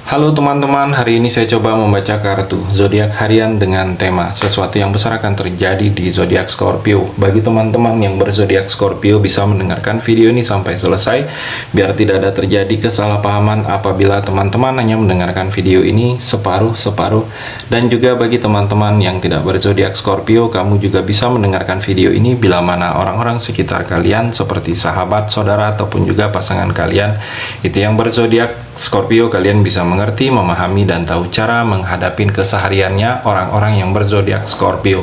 Halo teman-teman, hari ini saya coba membaca kartu zodiak harian dengan tema sesuatu yang besar akan terjadi di zodiak Scorpio. Bagi teman-teman yang berzodiak Scorpio bisa mendengarkan video ini sampai selesai biar tidak ada terjadi kesalahpahaman apabila teman-teman hanya mendengarkan video ini separuh-separuh. Dan juga bagi teman-teman yang tidak berzodiak Scorpio, kamu juga bisa mendengarkan video ini bila mana orang-orang sekitar kalian seperti sahabat, saudara ataupun juga pasangan kalian itu yang berzodiak Scorpio, kalian bisa mengerti, memahami, dan tahu cara menghadapi kesehariannya orang-orang yang berzodiak Scorpio.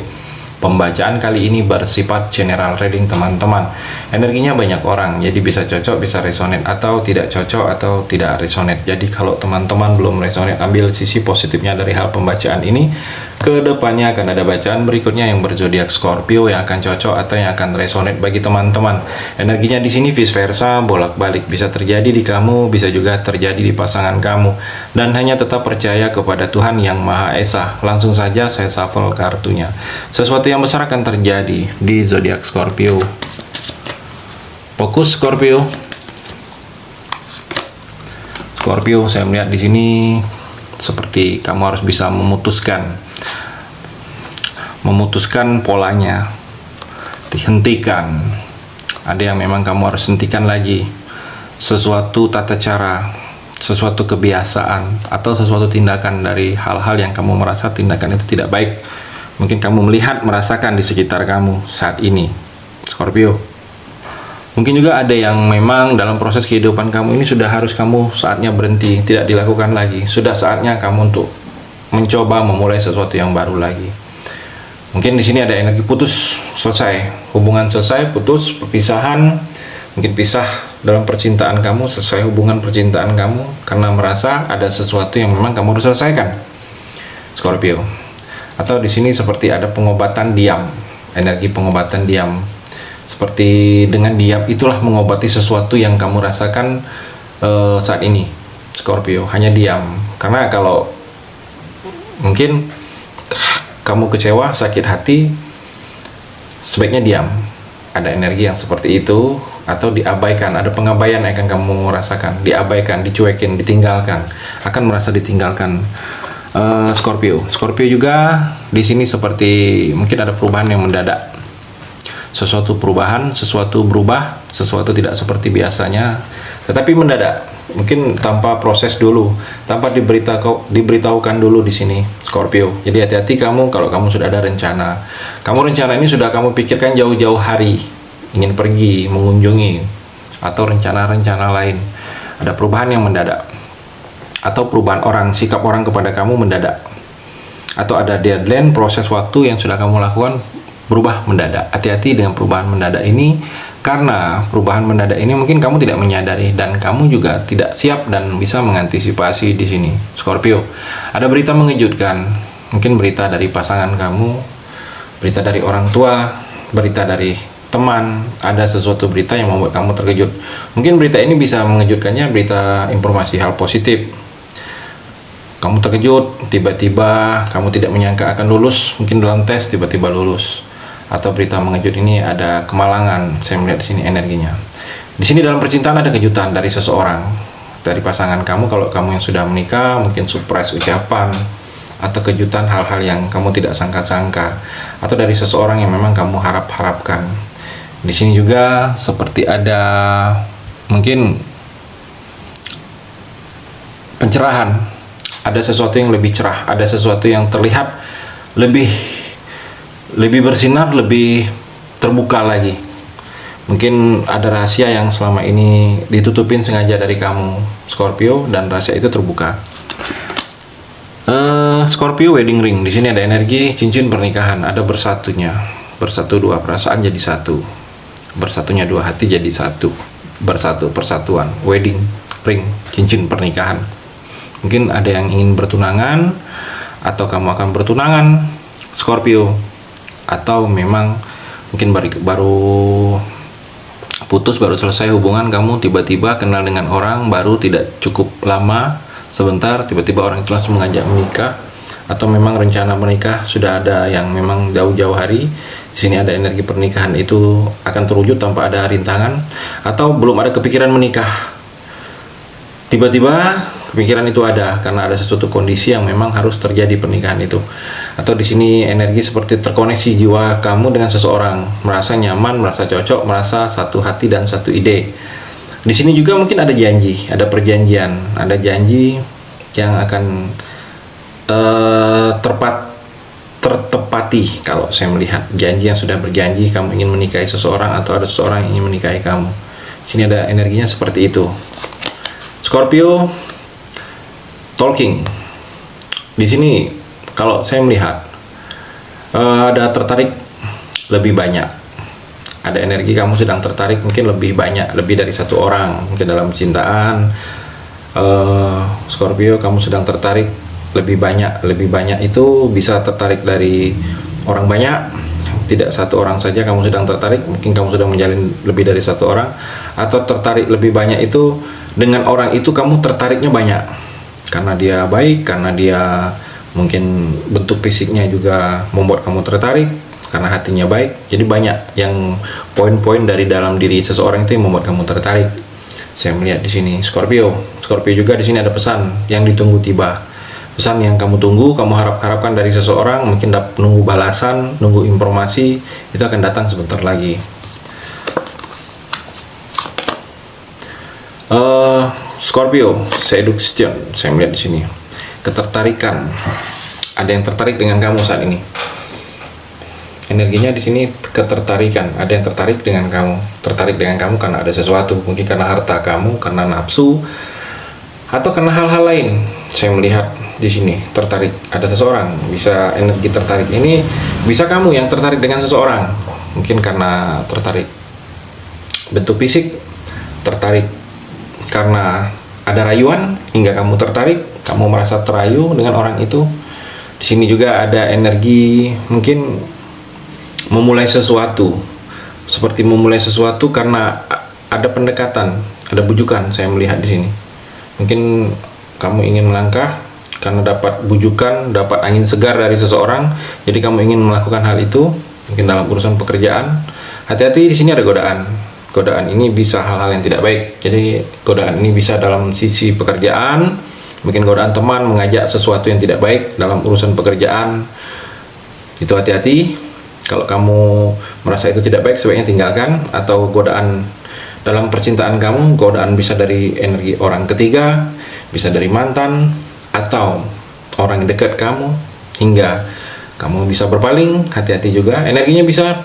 Pembacaan kali ini bersifat general reading teman-teman. Energinya banyak orang, jadi bisa cocok, bisa resonate, atau tidak cocok, atau tidak resonate. Jadi kalau teman-teman belum resonate, ambil sisi positifnya dari hal pembacaan ini. Kedepannya akan ada bacaan berikutnya yang berzodiak Scorpio yang akan cocok atau yang akan resonate bagi teman-teman. Energinya di sini vice versa, bolak-balik, bisa terjadi di kamu, bisa juga terjadi di pasangan kamu. Dan hanya tetap percaya kepada Tuhan yang Maha Esa. Langsung saja saya shuffle kartunya. Sesuatu yang besar akan terjadi di zodiak Scorpio. Fokus Scorpio. Scorpio, saya melihat di sini seperti kamu harus bisa memutuskan polanya, dihentikan. Ada yang memang kamu harus hentikan lagi, sesuatu tata cara, sesuatu kebiasaan, atau sesuatu tindakan dari hal-hal yang kamu merasa tindakan itu tidak baik. Mungkin kamu melihat, merasakan di sekitar kamu saat ini, Scorpio. Mungkin juga ada yang memang dalam proses kehidupan kamu ini sudah harus kamu saatnya berhenti, tidak dilakukan lagi. Sudah saatnya kamu untuk mencoba memulai sesuatu yang baru lagi. Mungkin di sini ada energi putus, selesai, hubungan selesai, putus, perpisahan, mungkin pisah dalam percintaan kamu, selesai hubungan percintaan kamu karena merasa ada sesuatu yang memang kamu harus selesaikan, Scorpio. Atau di sini seperti ada pengobatan diam, energi pengobatan diam. Seperti dengan diam itulah mengobati sesuatu yang kamu rasakan saat ini, Scorpio. Hanya diam, karena kalau mungkin kamu kecewa, sakit hati, sebaiknya diam. Ada energi yang seperti itu, atau diabaikan, ada pengabaian yang akan kamu rasakan, diabaikan, dicuekin, ditinggalkan, akan merasa ditinggalkan, Scorpio. Scorpio juga di sini seperti mungkin ada perubahan yang mendadak, sesuatu perubahan, sesuatu berubah, sesuatu tidak seperti biasanya, tetapi mendadak. Mungkin tanpa proses dulu, tanpa diberitahukan dulu di sini, Scorpio. Jadi hati-hati kamu kalau kamu sudah ada rencana. Rencana ini sudah kamu pikirkan jauh-jauh hari, ingin pergi, mengunjungi, atau rencana-rencana lain. Ada perubahan yang mendadak, atau perubahan orang, sikap orang kepada kamu mendadak, atau ada deadline, proses waktu yang sudah kamu lakukan berubah mendadak. Hati-hati dengan perubahan mendadak ini, karena perubahan mendadak ini mungkin kamu tidak menyadari dan kamu juga tidak siap dan bisa mengantisipasi di sini, Scorpio. Ada berita mengejutkan, mungkin berita dari pasangan kamu, berita dari orang tua, berita dari teman, ada sesuatu berita yang membuat kamu terkejut. Mungkin berita ini bisa mengejutkannya, berita informasi hal positif. Kamu terkejut, tiba-tiba kamu tidak menyangka akan lulus, mungkin dalam tes tiba-tiba lulus. Atau berita mengejut ini ada kemalangan, saya melihat di sini energinya. Di sini dalam percintaan ada kejutan dari seseorang, dari pasangan kamu. Kalau kamu yang sudah menikah, mungkin surprise ucapan atau kejutan hal-hal yang kamu tidak sangka-sangka, atau dari seseorang yang memang kamu harap-harapkan. Di sini juga seperti ada mungkin pencerahan, ada sesuatu yang lebih cerah, ada sesuatu yang terlihat lebih bersinar, lebih terbuka lagi. Mungkin ada rahasia yang selama ini ditutupin sengaja dari kamu, Scorpio, dan rahasia itu terbuka. Scorpio wedding ring. Di sini ada energi cincin pernikahan, ada bersatunya, bersatu dua perasaan jadi satu, bersatunya dua hati jadi satu, bersatu, persatuan, wedding ring, cincin pernikahan. Mungkin ada yang ingin bertunangan, atau kamu akan bertunangan, Scorpio. Atau memang mungkin baru putus, baru selesai hubungan, kamu tiba-tiba kenal dengan orang baru tidak cukup lama, sebentar tiba-tiba orang itu langsung mengajak menikah, atau memang rencana menikah sudah ada yang memang jauh-jauh hari. Di sini ada energi pernikahan itu akan terwujud tanpa ada rintangan, atau belum ada kepikiran menikah, tiba-tiba kepikiran itu ada karena ada sesuatu kondisi yang memang harus terjadi pernikahan itu. Atau di sini energi seperti terkoneksi jiwa kamu dengan seseorang, merasa nyaman, merasa cocok, merasa satu hati dan satu ide. Di sini juga mungkin ada janji, ada perjanjian, ada janji yang akan tertepati. Kalau saya melihat janji yang sudah berjanji, kamu ingin menikahi seseorang atau ada seseorang yang ingin menikahi kamu. Sini ada energinya seperti itu. Scorpio talking. Di sini kalau saya melihat ada tertarik lebih banyak. Ada energi kamu sedang tertarik mungkin lebih banyak, lebih dari satu orang. Mungkin dalam cintaan, Scorpio kamu sedang tertarik lebih banyak. Lebih banyak itu bisa tertarik dari orang banyak, tidak satu orang saja kamu sedang tertarik. Mungkin kamu sedang menjalin lebih dari satu orang. Atau tertarik lebih banyak itu dengan orang itu kamu tertariknya banyak, karena dia baik, karena dia mungkin bentuk fisiknya juga membuat kamu tertarik, karena hatinya baik. Jadi banyak yang poin-poin dari dalam diri seseorang itu yang membuat kamu tertarik. Saya melihat di sini Scorpio juga di sini ada pesan yang ditunggu tiba. Pesan yang kamu tunggu, kamu harapkan dari seseorang, mungkin nunggu balasan, nunggu informasi, itu akan datang sebentar lagi. Scorpio, seduction, saya melihat di sini ketertarikan. Ada yang tertarik dengan kamu saat ini. Energinya di sini ketertarikan. Ada yang tertarik dengan kamu, tertarik dengan kamu karena ada sesuatu, mungkin karena harta kamu, karena nafsu, atau karena hal-hal lain. Saya melihat di sini tertarik, ada seseorang. Bisa energi tertarik ini bisa kamu yang tertarik dengan seseorang, mungkin karena tertarik bentuk fisik, tertarik karena ada rayuan hingga kamu tertarik, kamu merasa terayu dengan orang itu. Di sini juga ada energi mungkin memulai sesuatu, seperti memulai sesuatu karena ada pendekatan, ada bujukan. Saya melihat di sini mungkin kamu ingin melangkah karena dapat bujukan, dapat angin segar dari seseorang, jadi kamu ingin melakukan hal itu. Mungkin dalam urusan pekerjaan, hati-hati, di sini ada godaan. Godaan ini bisa hal-hal yang tidak baik. Jadi godaan ini bisa dalam sisi pekerjaan, mungkin godaan teman mengajak sesuatu yang tidak baik dalam urusan pekerjaan. Itu hati-hati. Kalau kamu merasa itu tidak baik, sebaiknya tinggalkan. Atau godaan dalam percintaan kamu, godaan bisa dari energi orang ketiga, bisa dari mantan, atau orang yang dekat kamu, hingga kamu bisa berpaling. Hati-hati juga, energinya bisa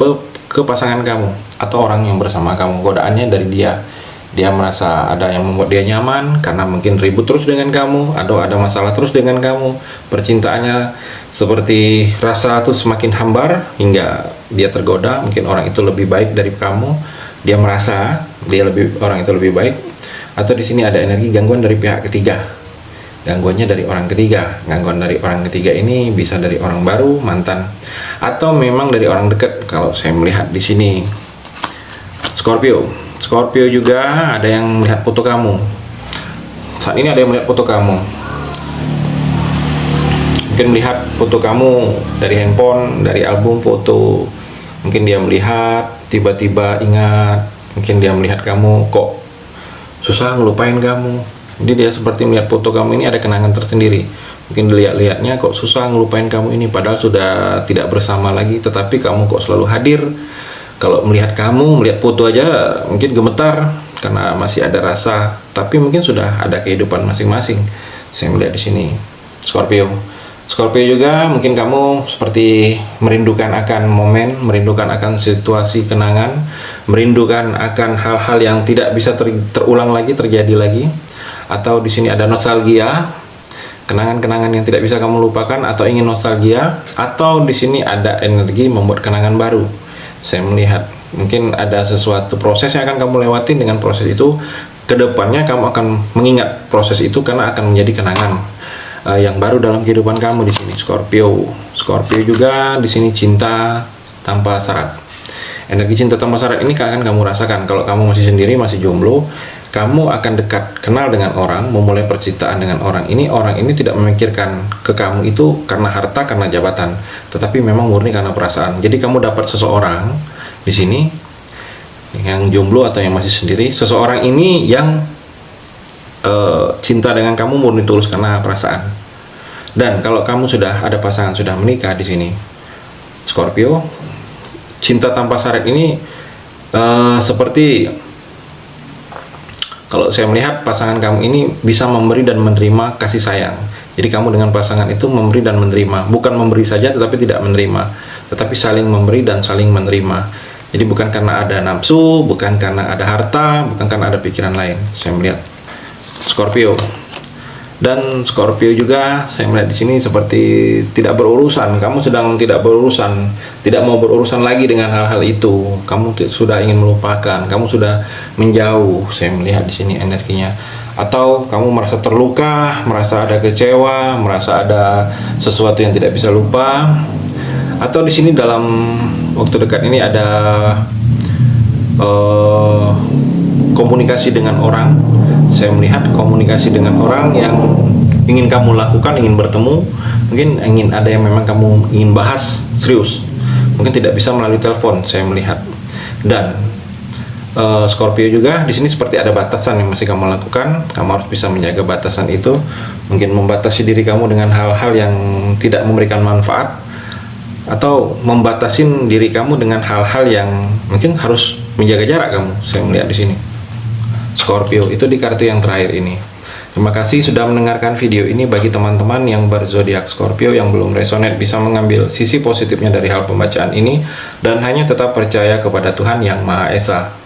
ke pasangan kamu atau orang yang bersama kamu. Godaannya dari dia merasa ada yang membuat dia nyaman karena mungkin ribut terus dengan kamu, atau ada masalah terus dengan kamu. Percintaannya seperti rasa itu semakin hambar hingga dia tergoda. Mungkin orang itu lebih baik dari kamu, dia merasa orang itu lebih baik. Atau di sini ada energi gangguan dari pihak ketiga. Gangguannya dari orang ketiga. Gangguan dari orang ketiga ini bisa dari orang baru, mantan, atau memang dari orang dekat. Kalau saya melihat di sini Scorpio juga ada yang melihat foto kamu. Saat ini ada yang melihat foto kamu. Mungkin melihat foto kamu dari handphone, dari album foto. Mungkin dia melihat, tiba-tiba ingat. Mungkin dia melihat kamu, kok susah ngelupain kamu. Jadi dia seperti melihat foto kamu ini ada kenangan tersendiri. Mungkin dilihat-lihatnya, kok susah ngelupain kamu ini, padahal sudah tidak bersama lagi, tetapi kamu kok selalu hadir. Kalau melihat kamu, melihat foto aja mungkin gemetar karena masih ada rasa, tapi mungkin sudah ada kehidupan masing-masing. Saya melihat di sini Scorpio juga mungkin kamu seperti merindukan akan momen, merindukan akan situasi kenangan, merindukan akan hal-hal yang tidak bisa terulang lagi, terjadi lagi. Atau di sini ada nostalgia, kenangan-kenangan yang tidak bisa kamu lupakan, atau ingin nostalgia. Atau di sini ada energi membuat kenangan baru. Saya melihat mungkin ada sesuatu proses yang akan kamu lewati. Dengan proses itu kedepannya kamu akan mengingat proses itu karena akan menjadi kenangan yang baru dalam kehidupan kamu. Di sini Scorpio juga di sini cinta tanpa syarat. Energi cinta tanpa syarat ini akan kamu rasakan kalau kamu masih sendiri, masih jomblo. Kamu akan dekat, kenal dengan orang, memulai percintaan dengan orang ini. Orang ini tidak memikirkan ke kamu itu karena harta, karena jabatan, tetapi memang murni karena perasaan. Jadi kamu dapat seseorang di sini yang jomblo atau yang masih sendiri. Seseorang ini yang cinta dengan kamu murni tulus karena perasaan. Dan kalau kamu sudah ada pasangan, sudah menikah di sini, Scorpio, cinta tanpa syarat ini seperti, kalau saya melihat pasangan kamu ini bisa memberi dan menerima kasih sayang. Jadi kamu dengan pasangan itu memberi dan menerima, bukan memberi saja tetapi tidak menerima, tetapi saling memberi dan saling menerima. Jadi bukan karena ada nafsu, bukan karena ada harta, bukan karena ada pikiran lain. Saya melihat Scorpio. Dan Scorpio juga saya melihat di sini seperti tidak berurusan. Kamu sedang tidak berurusan, tidak mau berurusan lagi dengan hal-hal itu. Kamu sudah ingin melupakan, kamu sudah menjauh. Saya melihat di sini energinya. Atau kamu merasa terluka, merasa ada kecewa, merasa ada sesuatu yang tidak bisa lupa. Atau di sini dalam waktu dekat ini ada komunikasi dengan orang. Saya melihat komunikasi dengan orang yang ingin kamu lakukan, ingin bertemu, mungkin ingin ada yang memang kamu ingin bahas serius, mungkin tidak bisa melalui telepon. Saya melihat. Dan Scorpio juga di sini seperti ada batasan yang masih kamu lakukan. Kamu harus bisa menjaga batasan itu, mungkin membatasi diri kamu dengan hal-hal yang tidak memberikan manfaat, atau membatasin diri kamu dengan hal-hal yang mungkin harus menjaga jarak kamu. Saya melihat di sini Scorpio itu di kartu yang terakhir ini. Terima kasih sudah mendengarkan video ini. Bagi teman-teman yang berzodiak Scorpio yang belum resonate, bisa mengambil sisi positifnya dari hal pembacaan ini dan hanya tetap percaya kepada Tuhan Yang Maha Esa.